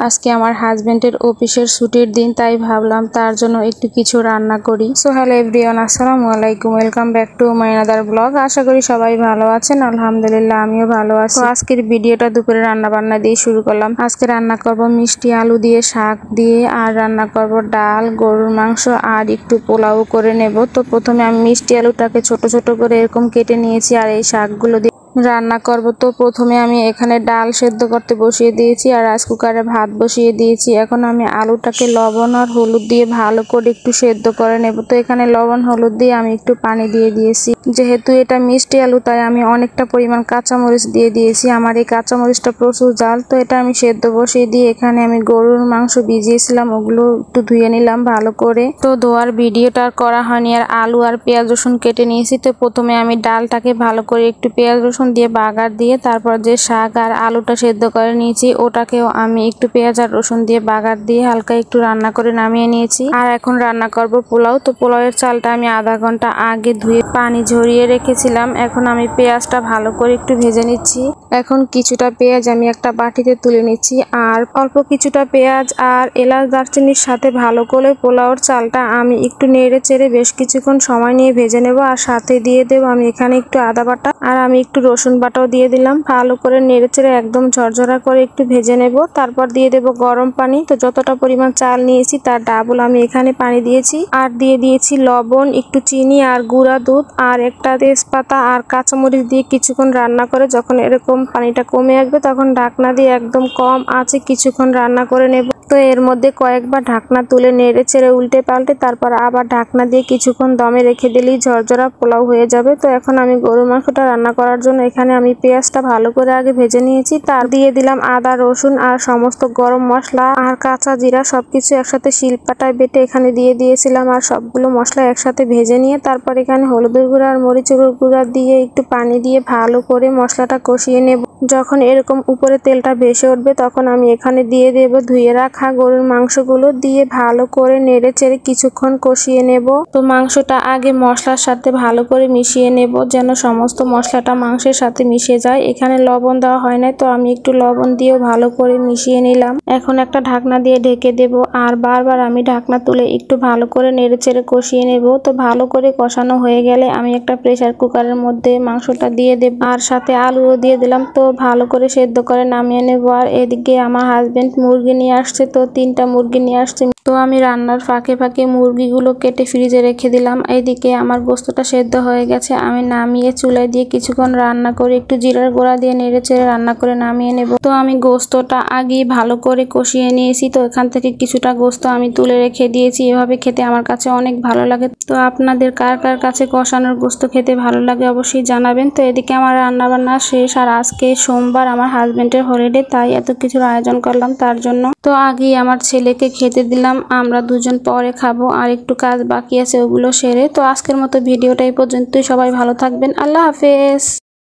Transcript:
আজকে আমার হাজবেন্ডের অফিসের ছুটির দিন, তাই ভাবলাম তার জন্য একটু কিছু রান্না করি। সো হ্যালো এভরিওয়ান, আসসালামু আলাইকুম, welcome back to my another blog. আশা করি সবাই ভালো আছেন, আলহামদুলিল্লাহ আমিও ভালো আছি। তো আজকের ভিডিওটা দুপুরে রান্না বান্না দিয়ে শুরু করলাম। আজকে রান্না করব মিষ্টি আলু দিয়ে, শাক দিয়ে, আর রান্না করব ডাল, গরুর মাংস আর একটু পোলাও করে নেব। তো প্রথমে আমি মিষ্টি আলুটাকে ছোট ছোট করে এরকম কেটে নিয়েছি, আর এই শাকগুলো দিয়ে রান্না করব। তো প্রথমে আমি এখানে ডাল সেদ্ধ করতে বসিয়ে দিয়েছি আর রাইস কুকারে ভাত বসিয়ে দিয়েছি। এখন আমি আলুটাকে লবণ আর হলুদ দিয়ে ভালো করে একটু সেদ্ধ করে নেব। তো এখানে লবণ হলুদ দিয়ে আমি একটু পানি দিয়ে দিয়েছি। যেহেতু এটা মিষ্টি আলু, তাই আমি অনেকটা পরিমাণ কাঁচামরিচ দিয়ে দিয়েছি। আমার এই কাঁচামরিচটা প্রচুর জাল। তো এটা আমি সেদ্ধ বসিয়ে দিয়ে এখানে আমি গরুর মাংস ভিজিয়েছিলাম, ওগুলো একটু ধুয়ে নিলাম ভালো করে। তো ধোয়ার ভিডিওটা করা হয়নি। আর আলু আর পেঁয়াজ রসুন কেটে নিয়েছি। তো প্রথমে আমি ডালটাকে ভালো করে একটু পেঁয়াজ রসুন দিয়ে বাগার দিয়ে, তারপর যে শাক আর আলুটা সেদ্ধ করে নিয়েছি ওটাকেও আমি একটু পেঁয়াজ আর রসুন দিয়ে বাগার দিয়ে হালকা একটু রান্না করে নামিয়ে নিয়েছি। আর এখন রান্না করব পোলাও। তো পোলাওয়ের চালটা আমি আধা ঘন্টা আগে ধুয়ে পানি ঝরিয়ে রেখেছিলাম। এখন আমি পেঁয়াজটা ভালো করে একটু ভেজে নিচ্ছি। এখন কিছুটা পেঁয়াজ আমি একটা বাটিতে তুলে নিচ্ছি, আর অল্প কিছুটা পেঁয়াজ আর এলাচ দারচিনির সাথে ভালো করে পোলাওর চালটা আমি একটু নেড়ে চেড়ে বেশ কিছুক্ষণ সময় নিয়ে ভেজে নেব। আর সাথে দিয়ে দেব আমি এখানে একটু আদা বাটা, আর আমি একটু রসুন বাটাও দিয়ে দিলাম। ভালো করে নেড়ে চেড়ে একদম ঝরঝরা করে একটু ভেজে নেব। তারপর দিয়ে দেব গরম পানি। তো যতটা পরিমাণ চাল নিয়েছি তার ডাবল আমি এখানে পানি দিয়েছি। আর দিয়ে দিয়েছি লবণ, একটু চিনি আর গুঁড়া দুধ আর একটা তেজপাতা আর কাঁচামরিচ দিয়ে কিছুক্ষণ রান্না করে যখন এরকম পানিটা কমে আসবে তখন ঢাকনা দিয়ে একদম কম আঁচে কিছুক্ষণ রান্না করে নেব। তো এর মধ্যে কয়েকবার ঢাকনা তুলে নেড়ে চেড়ে উল্টে পাল্টে তারপর আবার ঢাকনা দিয়ে কিছুক্ষণ দমে রেখে দিলেই ঝরঝরা পোলাও হয়ে যাবে। তো এখন আমি গরুর মাংসটা রান্না করার জন্য এখানে আমি পেঁয়াজটা ভালো করে আগে ভেজে নিয়েছি। তার দিয়ে দিলাম আদা রসুন আর সমস্ত গরম মশলা আর কাঁচা জিরা, সবকিছু একসাথে শিলপাটায় বেটে এখানে দিয়ে দিয়েছিলাম। আর সবগুলো মশলা একসাথে ভেজে নিয়ে তারপর এখানে হলুদের গুঁড়া আর মরিচের গুঁড়া দিয়ে একটু পানি দিয়ে ভালো করে মশলাটা কষিয়ে নেব। যখন এরকম উপরে তেলটা ভেসে উঠবে তখন আমি এখানে দিয়ে দেব ধুয়ে রাখা গরুর মাংসগুলো, দিয়ে ভালো করে নেড়ে চেড়ে কিছুক্ষণ কষিয়ে নেব। তো মাংসটা আগে মশলার সাথে ভালো করে মিশিয়ে নেব, যেন সমস্ত মশলাটা মাংসের সাথে মিশে যায়। এখানে লবণ দেওয়া হয় না, তো আমি একটু লবণ দিয়েও ভালো করে মিশিয়ে নিলাম। এখন একটা ঢাকনা দিয়ে ঢেকে দেব, আর বারবার আমি ঢাকনা তুলে একটু ভালো করে নেড়ে চেড়ে কষিয়ে নেব। তো ভালো করে কষানো হয়ে গেলে আমি একটা প্রেসার কুকারের মধ্যে মাংসটা দিয়ে দেব, আর সাথে আলুও দিয়ে দিলাম। তো ভালো করে সেদ্ধ করে নামিয়ে নেব। আর এদিকে আমার হাজবেন্ড মুরগি নিয়ে আসছে, তো 3টা মুরগি নিয়ে আসছে। তো আমি রান্নার ফাঁকে ফাঁকে মুরগিগুলো কেটে ফ্রিজে রেখে দিলাম। এইদিকে আমার গোস্তটা সেদ্ধ হয়ে গেছে, আমি নামিয়ে চুলায় দিয়ে কিছুক্ষণ রান্না করে একটু জিরার গুঁড়া দিয়ে নেড়ে চেড়ে রান্না করে নামিয়ে নেব। তো আমি গোস্তটা আগে ভালো করে কষিয়ে নিয়েছি। তো এখান থেকে কিছুটা গোস্ত আমি তুলে রেখে দিয়েছি। এভাবে খেতে আমার কাছে অনেক ভালো লাগে। তো আপনাদের কার কার কাছে কষানোর গোস্ত খেতে ভালো লাগে অবশ্যই জানাবেন। তো এদিকে আমার রান্না বান্না শেষ, আর আজকে সোমবার আমার হাজবেন্ডের হলিডে, তাই এত কিছুর আয়োজন করলাম তার জন্য। তো আগেই আমার ছেলেকে খেতে দিলাম, আমরা দুজন পরে খাবো। আর একটু কাজ বাকি আছে, ওগুলো সেরে। তো আজকের মতো ভিডিওটা এই পর্যন্তই। সবাই ভালো থাকবেন, আল্লাহ হাফেজ।